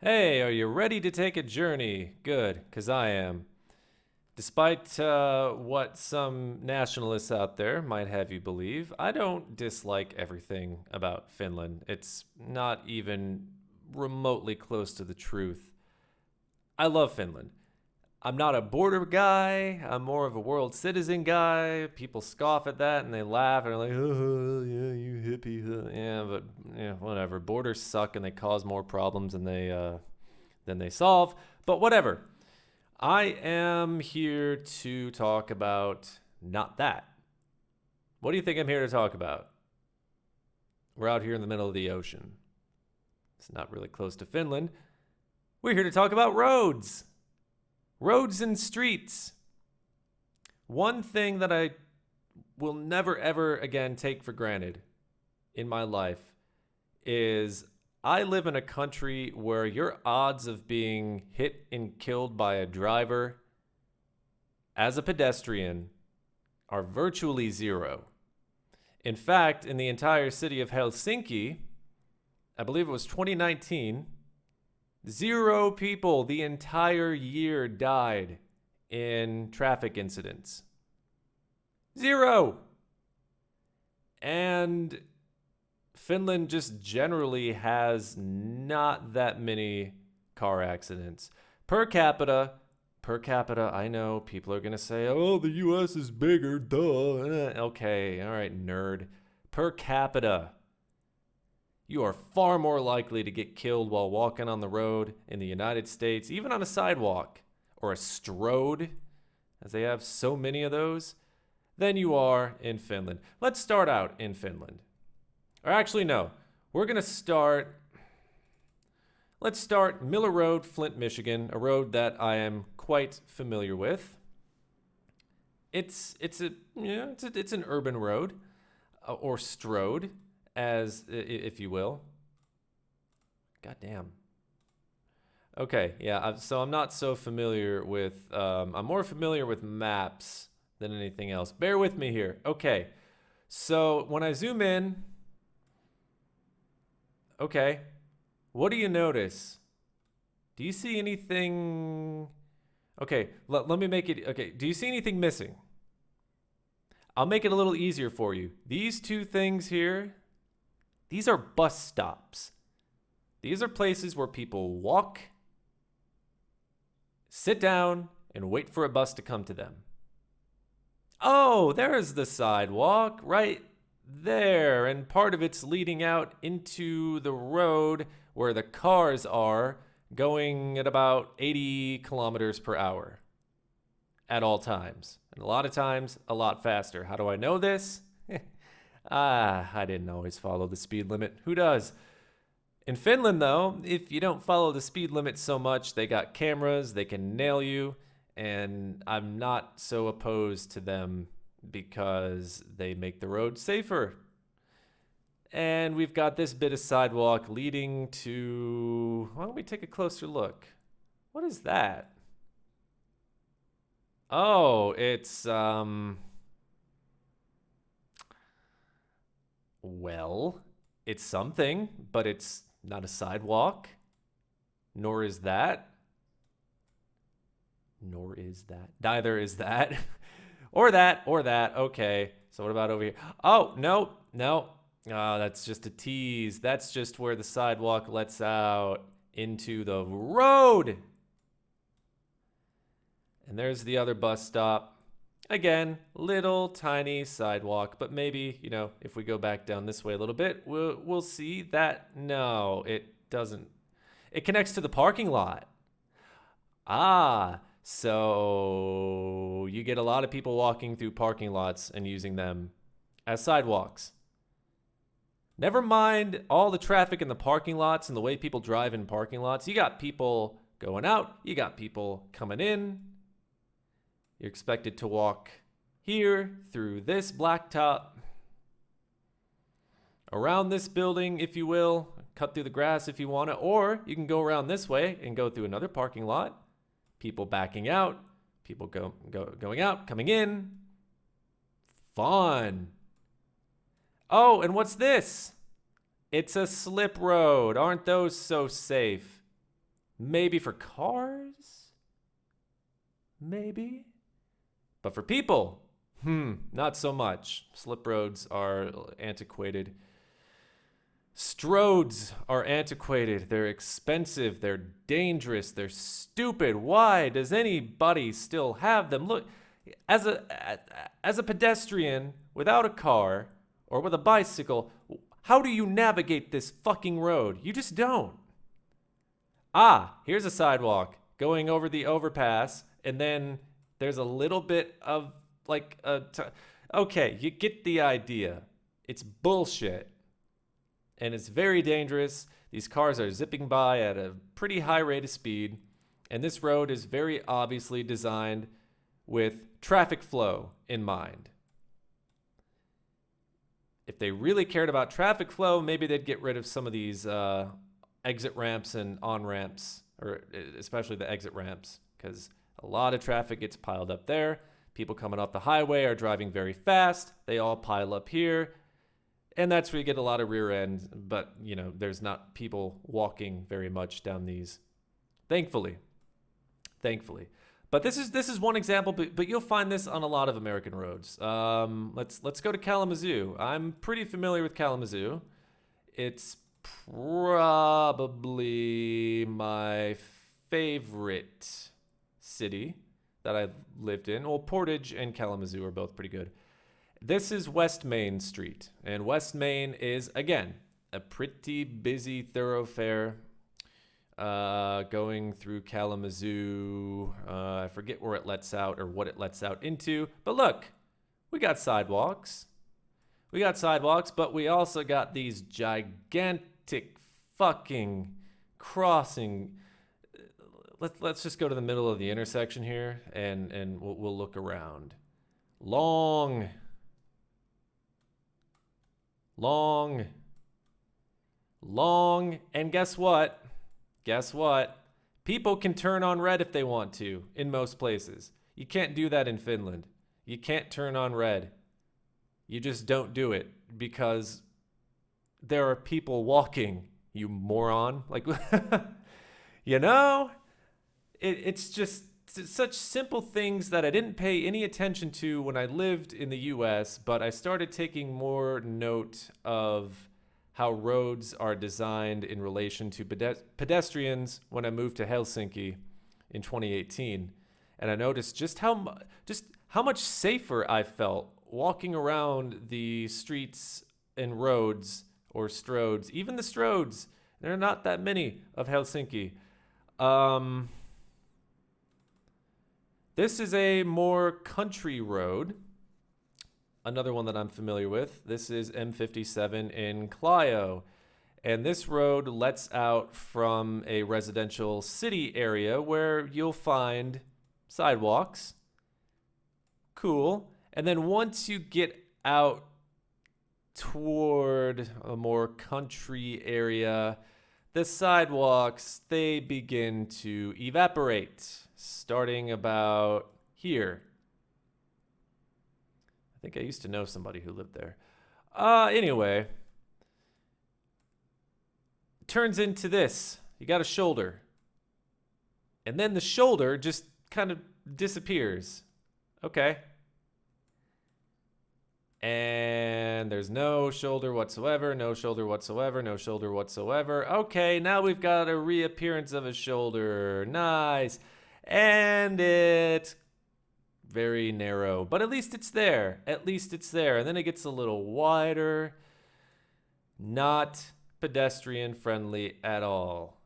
Hey, are you ready to take a journey? Good, because I am. Despite what some nationalists out there might have you believe, I don't dislike everything about Finland. It's not even remotely close to the truth. I love Finland. I'm not a border guy. I'm more of a world citizen guy. People scoff at that and they laugh and are like, "Oh, yeah, you hippie." Yeah, but yeah, whatever. Borders suck and they cause more problems than they solve. But whatever. I am here to talk about not that. What do you think I'm here to talk about? We're out here in the middle of the ocean. It's not really close to Finland. We're here to talk about roads. Roads and streets. One thing that I will never ever again take for granted in my life is I live in a country where your odds of being hit and killed by a driver as a pedestrian are virtually zero. In fact, in the entire city of Helsinki, I believe it was 2019, zero people the entire year died in traffic incidents. Zero. And Finland just generally has not that many car accidents. Per capita, I know people are going to say, oh, the US is bigger, duh. Okay, all right, nerd. Per capita, you are far more likely to get killed while walking on the road in the United States, even on a sidewalk or a strode, as they have so many of those, than you are in Finland. Let's start out in Finland. Or actually, no. We're going to start. Let's start Miller Road, Flint, Michigan, a road that I am quite familiar with. It's an urban road, or strode, as if you will. God damn. Okay, yeah. So I'm not so familiar with. I'm more familiar with maps than anything else. Bear with me here. Okay, so when I zoom in. Okay. What do you notice? Do you see anything? Okay, let me make it. Okay, do you see anything missing? I'll make it a little easier for you. These two things here, these are bus stops. These are places where people walk, sit down, and wait for a bus to come to them. Oh, there's the sidewalk right there, and part of it's leading out into the road where the cars are going at about 80 kilometers per hour at all times. And a lot of times, a lot faster. How do I know this? I didn't always follow the speed limit. Who does? In Finland, though, if you don't follow the speed limit so much, they got cameras, they can nail you, and I'm not so opposed to them because they make the road safer. And we've got this bit of sidewalk leading to. Why don't we take a closer look? What is that? Oh, it's well, it's something, but it's not a sidewalk. Nor is that. Nor is that. Neither is that. Or that, or that. Okay. So what about over here? Oh, no, no. Oh, that's just a tease. That's just where the sidewalk lets out into the road. And there's the other bus stop. Again, little tiny sidewalk, but maybe, if we go back down this way a little bit, we'll see that no, it doesn't. It connects to the parking lot. Ah, so you get a lot of people walking through parking lots and using them as sidewalks. Never mind all the traffic in the parking lots and the way people drive in parking lots. You got people going out. You got people coming in. You're expected to walk here through this blacktop, around this building, if you will, cut through the grass if you want to, or you can go around this way and go through another parking lot. People backing out, people going out, coming in. Fun. Oh, and what's this? It's a slip road. Aren't those so safe? Maybe for cars? Maybe. But for people, not so much. Slip roads are antiquated. Stroads are antiquated. They're expensive. They're dangerous. They're stupid. Why does anybody still have them? Look, as a pedestrian without a car or with a bicycle, how do you navigate this fucking road? You just don't. Here's a sidewalk going over the overpass, and then there's a little bit of like okay, you get the idea. It's bullshit. And it's very dangerous. These cars are zipping by at a pretty high rate of speed, and this road is very obviously designed with traffic flow in mind. If they really cared about traffic flow, maybe they'd get rid of some of these exit ramps and on-ramps, or especially the exit ramps, because a lot of traffic gets piled up there. People coming off the highway are driving very fast. They all pile up here. And that's where you get a lot of rear end, but there's not people walking very much down these. Thankfully. But this is one example, but you'll find this on a lot of American roads. Let's go to Kalamazoo. I'm pretty familiar with Kalamazoo. It's probably my favorite city that I've lived in. Well, Portage and Kalamazoo are both pretty good. This is West Main Street, and West Main is, again, a pretty busy thoroughfare going through Kalamazoo. I forget where it lets out or what it lets out into, but look, we got sidewalks. But we also got these gigantic fucking crossing. Let's just go to the middle of the intersection here, and we'll look around. Long, and guess what? People can turn on red if they want to in most places. You can't do that in Finland. You can't turn on red. You just don't do it because there are people walking, you moron. Like, it's just such simple things that I didn't pay any attention to when I lived in the US, but I started taking more note of how roads are designed in relation to pedestrians when I moved to Helsinki in 2018. And I noticed just how much safer I felt walking around the streets and roads or stroads, even the stroads. There are not that many of Helsinki. This is a more country road. Another one that I'm familiar with. This is M57 in Clio. And this road lets out from a residential city area where you'll find sidewalks. Cool. And then once you get out toward a more country area, the sidewalks, they begin to evaporate, starting about here. I think I used to know somebody who lived there. Anyway, turns into this. You got a shoulder. And then the shoulder just kind of disappears. Okay. And there's no shoulder whatsoever, no shoulder whatsoever, no shoulder whatsoever. Okay, now we've got a reappearance of a shoulder. Nice. And it's very narrow, but at least it's there. At least it's there. And then it gets a little wider. Not pedestrian friendly at all.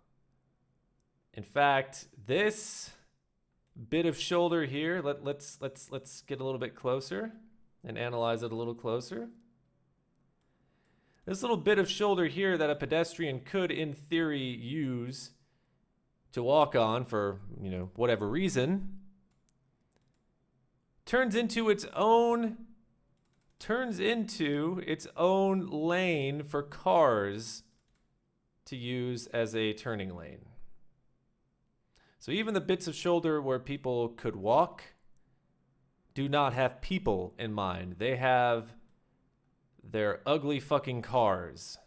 In fact, this bit of shoulder here, let's get a little bit closer and analyze it a little closer. This little bit of shoulder here that a pedestrian could, in theory, use to walk on for, whatever reason, turns into its own lane for cars to use as a turning lane. So even the bits of shoulder where people could walk do not have people in mind. They have their ugly fucking cars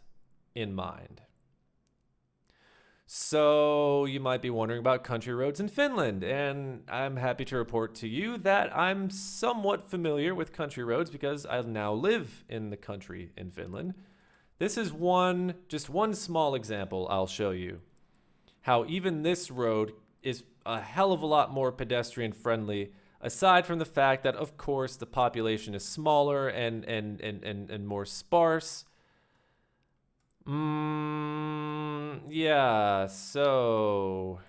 in mind. So you might be wondering about country roads in Finland, and I'm happy to report to you that I'm somewhat familiar with country roads because I now live in the country in Finland. This is just one small example I'll show you. How even this road is a hell of a lot more pedestrian friendly, aside from the fact that, of course, the population is smaller and more sparse. Yeah, so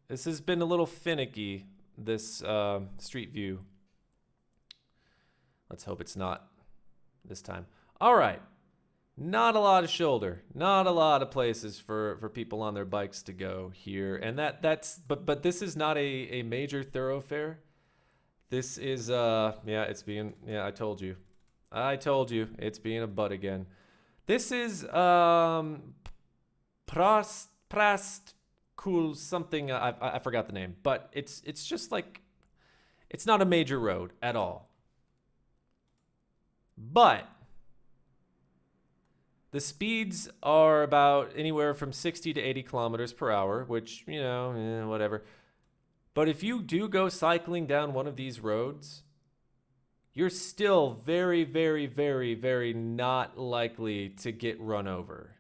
this has been a little finicky, this street view. Let's hope it's not this time. All right. Not a lot of shoulder, not a lot of places for people on their bikes to go here. And but this is not a major thoroughfare. This is I told you. It's being a butt again. This is Prast Cool something, I forgot the name, but it's just like, it's not a major road at all. But the speeds are about anywhere from 60 to 80 kilometers per hour, which, whatever. But if you do go cycling down one of these roads, you're still very, very, very, very not likely to get run over.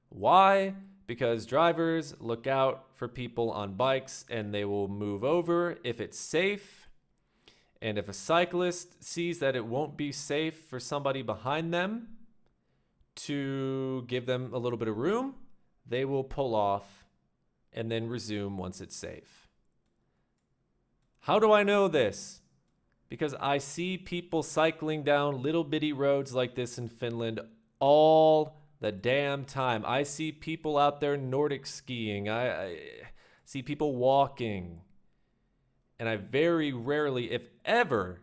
Why? Because drivers look out for people on bikes and they will move over if it's safe. And if a cyclist sees that it won't be safe for somebody behind them to give them a little bit of room, they will pull off and then resume once it's safe. How do I know this? Because I see people cycling down little bitty roads like this in Finland all the damn time. I see people out there Nordic skiing. I see people walking. And I very rarely, if ever,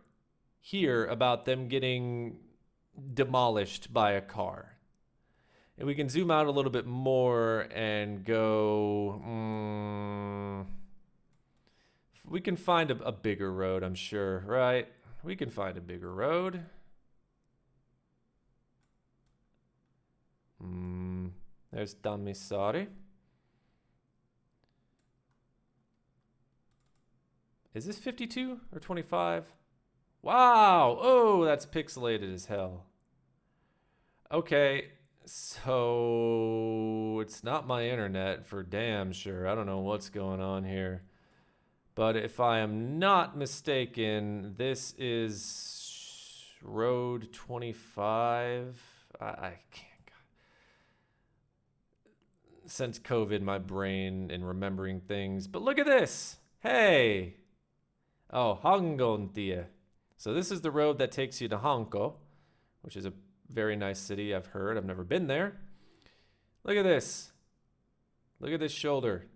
hear about them getting demolished by a car. And we can zoom out a little bit more and go, we can find a bigger road, I'm sure, right? We can find a bigger road. There's Dammissaari. Is this 52 or 25? Wow! Oh, that's pixelated as hell. Okay. So it's not my internet for damn sure. I don't know what's going on here. But if I am not mistaken, this is road 25. I can't. Since COVID, my brain and remembering things. But look at this. Hey. Oh, Hangontie. So this is the road that takes you to Hanko, which is a very nice city, I've heard. I've never been there. Look at this. Look at this shoulder.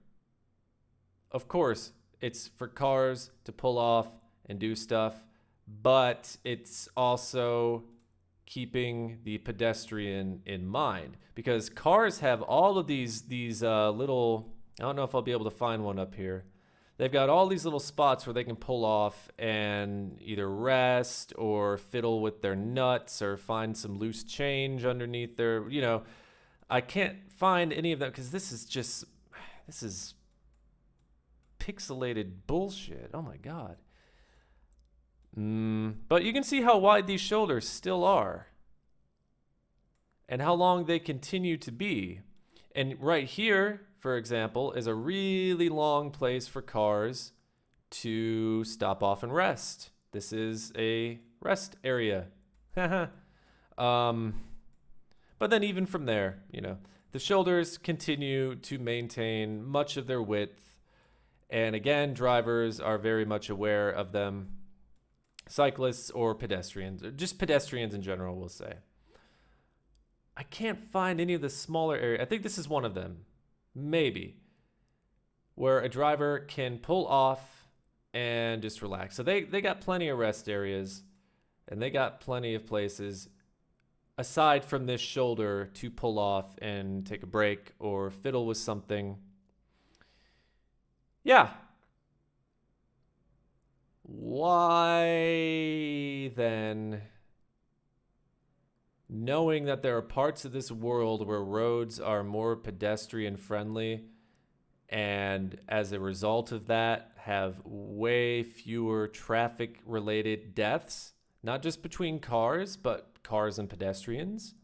Of course, it's for cars to pull off and do stuff, but it's also keeping the pedestrian in mind, because cars have all of these little, I don't know if I'll be able to find one up here. They've got all these little spots where they can pull off and either rest or fiddle with their nuts or find some loose change underneath their, I can't find any of that because this is pixelated bullshit. Oh my God. But you can see how wide these shoulders still are and how long they continue to be. And right here, for example, is a really long place for cars to stop off and rest. This is a rest area. But then even from there, the shoulders continue to maintain much of their width. And again, drivers are very much aware of them. Cyclists or pedestrians, or just pedestrians in general, we'll say. I can't find any of the smaller areas. I think this is one of them. Maybe, where a driver can pull off and just relax. So they got plenty of rest areas, and they got plenty of places aside from this shoulder to pull off and take a break or fiddle with something. Yeah. Why then, knowing that there are parts of this world where roads are more pedestrian friendly, and as a result of that, have way fewer traffic related deaths, not just between cars, but cars and pedestrians.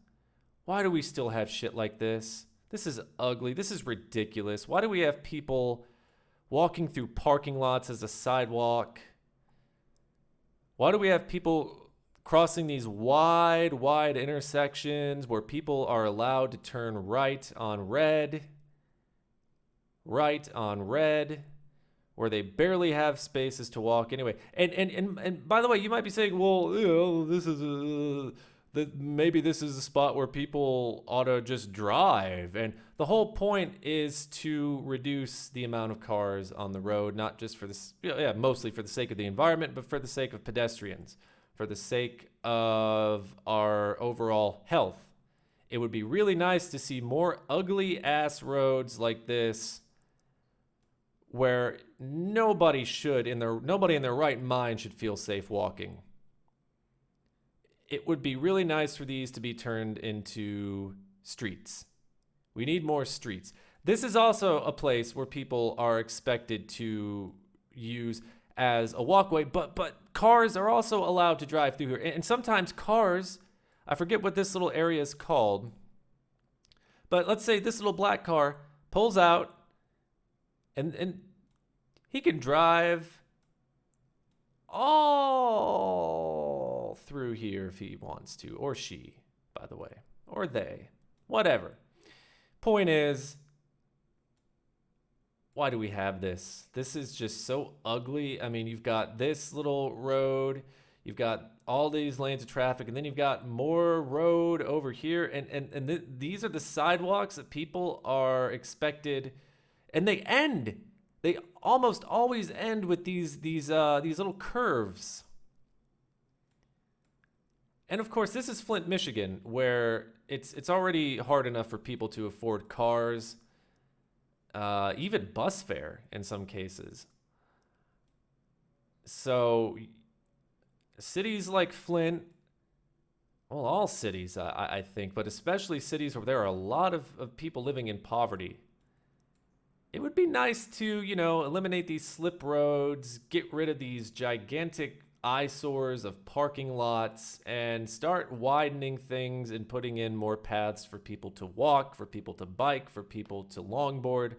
Why do we still have shit like this? This is ugly. This is ridiculous. Why do we have people walking through parking lots as a sidewalk? Why do we have people crossing these wide, wide intersections where people are allowed to turn right on red, where they barely have spaces to walk anyway? And by the way, you might be saying, well, this is maybe this is a spot where people ought to just drive. And the whole point is to reduce the amount of cars on the road, not just for this, mostly for the sake of the environment, but for the sake of pedestrians, for the sake of our overall health. It would be really nice to see more ugly ass roads like this, where nobody in their right mind should feel safe walking. It would be really nice for these to be turned into streets. We need more streets. This is also a place where people are expected to use as a walkway, but cars are also allowed to drive through here. And sometimes cars, I forget what this little area is called, but let's say this little black car pulls out and he can drive all through here if he wants to, or she, by the way, or they, whatever. Point is, why do we have this? This is just so ugly. I mean, you've got this little road, you've got all these lanes of traffic, and then you've got more road over here, and these are the sidewalks that people are expected, and they almost always end with these little curves. And of course, this is Flint, Michigan, where it's already hard enough for people to afford cars, even bus fare in some cases. So cities like Flint, well, all cities, I think, but especially cities where there are a lot of people living in poverty, it would be nice to, eliminate these slip roads, get rid of these gigantic eyesores of parking lots, and start widening things and putting in more paths for people to walk, for people to bike, for people to longboard,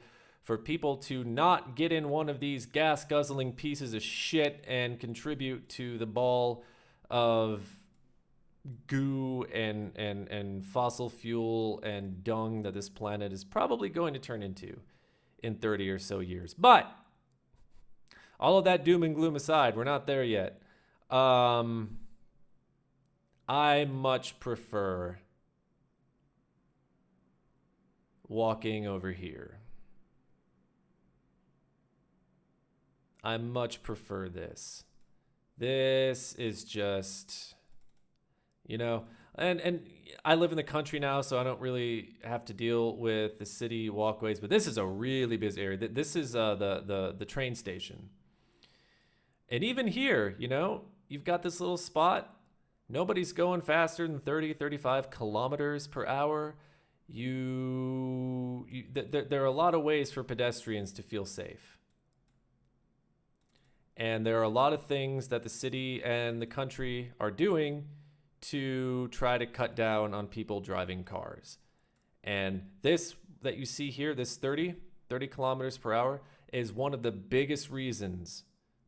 for people to not get in one of these gas-guzzling pieces of shit and contribute to the ball of goo and fossil fuel and dung that this planet is probably going to turn into in 30 or so years. But all of that doom and gloom aside, we're not there yet. I much prefer walking over here. I much prefer this. This is just, and I live in the country now, so I don't really have to deal with the city walkways, but this is a really busy area. This is the train station. And even here, you've got this little spot. Nobody's going faster than 30, 35 kilometers per hour. There are a lot of ways for pedestrians to feel safe. And there are a lot of things that the city and the country are doing to try to cut down on people driving cars. And this that you see here, this 30 kilometers per hour, is one of the biggest reasons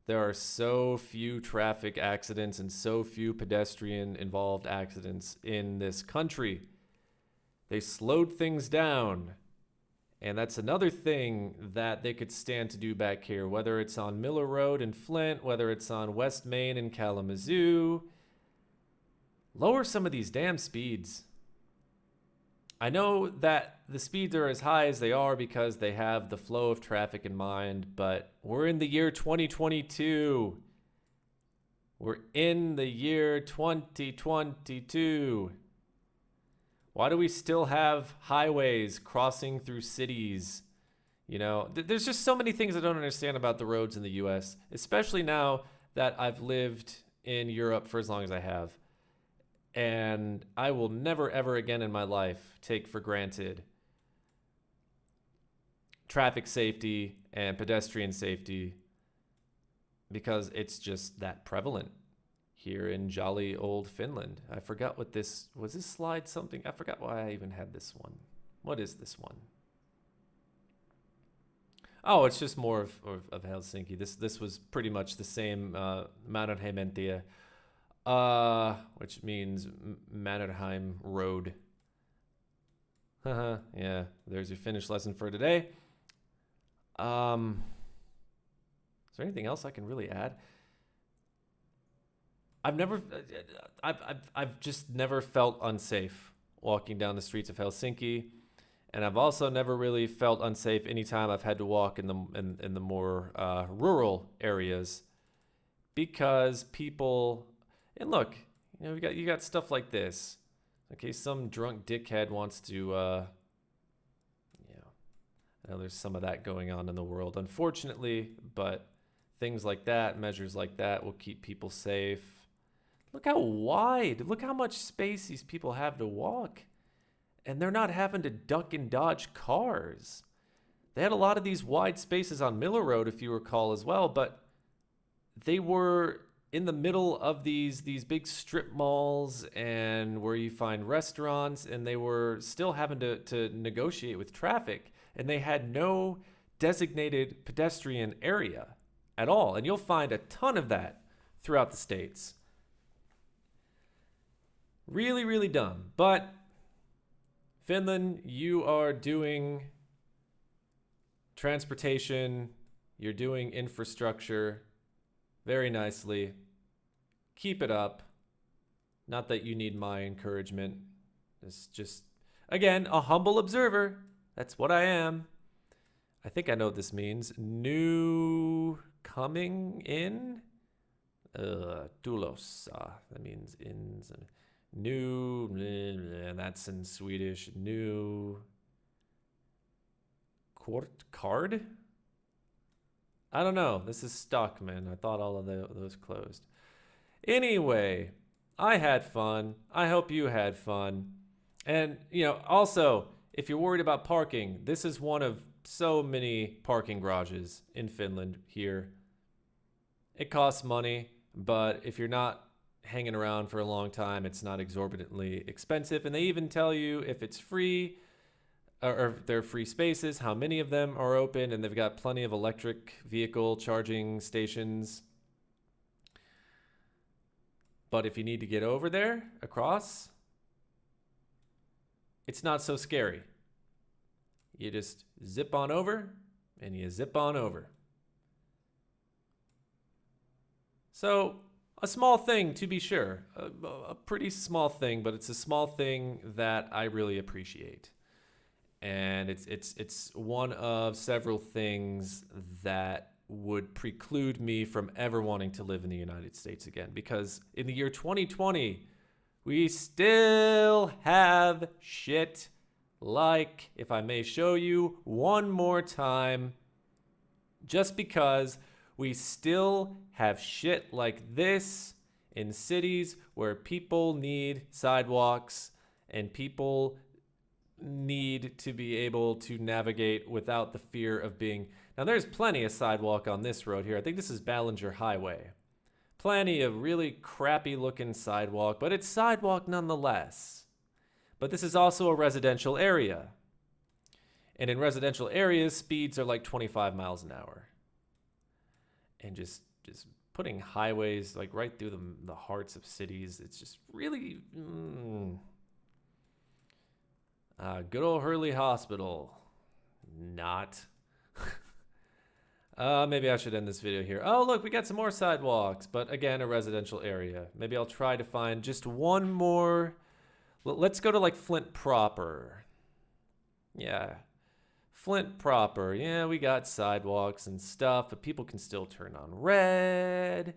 there are so few traffic accidents and so few pedestrian-involved accidents in this country. They slowed things down. And that's another thing that they could stand to do back here, whether it's on Miller Road in Flint, whether it's on West Main in Kalamazoo. Lower some of these damn speeds. I know that the speeds are as high as they are because they have the flow of traffic in mind, but we're in the year 2022. We're in the year 2022. Why do we still have highways crossing through cities? There's just so many things I don't understand about the roads in the US, especially now that I've lived in Europe for as long as I have. And I will never, ever again in my life take for granted traffic safety and pedestrian safety because it's just that prevalent here in jolly old Finland. I forgot what this was. This slide something? I forgot why I even had this one. What is this one? Oh, it's just more of Helsinki. This was pretty much the same Mannerheimentie, which means Mannerheim Road. Haha, yeah, there's your Finnish lesson for today. Is there anything else I can really add? I've just never felt unsafe walking down the streets of Helsinki, and I've also never really felt unsafe anytime I've had to walk in the more rural areas, because people, and look, you know, you got stuff like this. Okay, some drunk dickhead wants to, I know there's some of that going on in the world, unfortunately, but things like that, measures like that will keep people safe. Look how wide, look how much space these people have to walk. And they're not having to duck and dodge cars. They had a lot of these wide spaces on Miller Road, if you recall, as well, but they were in the middle of these big strip malls and where you find restaurants, and they were still having to negotiate with traffic, and they had no designated pedestrian area at all. And you'll find a ton of that throughout the States. Really, really dumb. But Finland, you are doing transportation, you're doing infrastructure very nicely. Keep it up. Not that you need my encouragement. It's just, again, a humble observer. That's what I am. I think I know what this means. New coming in? Tulossa. That means in. New, and that's in Swedish. New card? I don't know. This is stuck, man. I thought all of those closed. Anyway, I had fun. I hope you had fun. And, you know, also, if you're worried about parking, this is one of so many parking garages in Finland here. It costs money, but if you're not hanging around for a long time, it's not exorbitantly expensive. And they even tell you if it's free, or if they're free spaces, how many of them are open, and they've got plenty of electric vehicle charging stations. But if you need to get over there, across, it's not so scary. You just zip on over, and you zip on over. So, a small thing, to be sure. A pretty small thing, but it's a small thing that I really appreciate. And it's one of several things that would preclude me from ever wanting to live in the United States again. Because in the year 2020, we still have shit like, if I may show you one more time, just because we still have shit like this in cities where people need sidewalks and people need to be able to navigate without the fear of being... Now, there's plenty of sidewalk on this road here. I think this is Ballinger Highway. Plenty of really crappy looking sidewalk, but it's sidewalk nonetheless. But this is also a residential area. And in residential areas, speeds are like 25 miles an hour. And just putting highways like right through the hearts of cities, it's just really... good old Hurley Hospital. Not. Maybe I should end this video here. Oh, look, we got some more sidewalks, but again, a residential area. Maybe I'll try to find just one more. Let's go to like Flint proper. Yeah. Flint proper. Yeah, we got sidewalks and stuff, but people can still turn on red.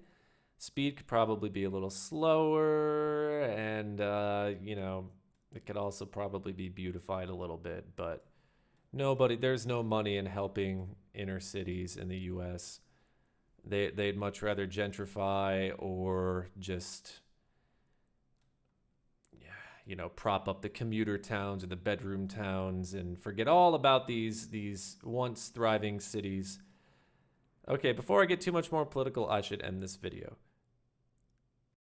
Speed could probably be a little slower, and, you know, it could also probably be beautified a little bit, but there's no money in helping inner cities in the U.S. They'd much rather gentrify or just, you know, prop up the commuter towns or the bedroom towns and forget all about these once thriving cities. Okay, before I get too much more political, I should end this video.